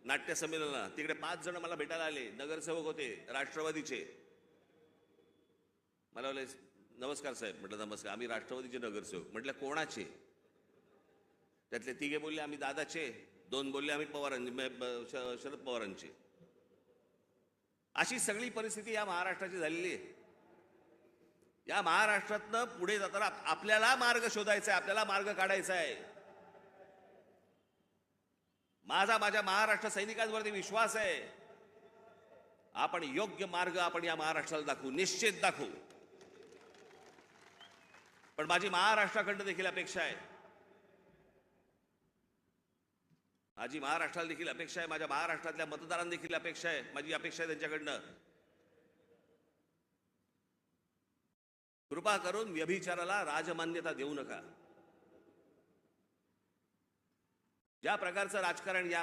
नाट्य संमेलनाला तिकडे 5 जण मला भेटायला आले, नगरसेवक होते राष्ट्रवादीचे. मला बोलले नमस्कार साहेब. म्हटलं नमस्कार. आम्ही राष्ट्रवादीचे नगरसेवक. म्हटलं कोणाचे? त्यातले 3 बोलले आम्ही दादाचे, 2 बोलले आम्ही शरद पवारांचे. अशी सगळी परिस्थिती या महाराष्ट्राची झालेली आहे. या महाराष्ट्रातनं पुढे जाताना आपल्याला मार्ग शोधायचा आहे, आपल्याला मार्ग काढायचा आहे. माझ्या महाराष्ट्र सैनिकांवरती विश्वास आहे. आपण योग्य मार्ग आपण या महाराष्ट्राला दाखवू, निश्चित दाखवू. पण माझी महाराष्ट्राकडनं देखील अपेक्षा आहे, माझी महाराष्ट्राला देखील अपेक्षा आहे, माझ्या महाराष्ट्रातल्या मतदारांना देखील अपेक्षा आहे, माझी अपेक्षा आहे त्यांच्याकडनं. कृपा करून व्यभिचाराला राजमान्यता देऊ नका. ज्या प्रकारचं राजकारण या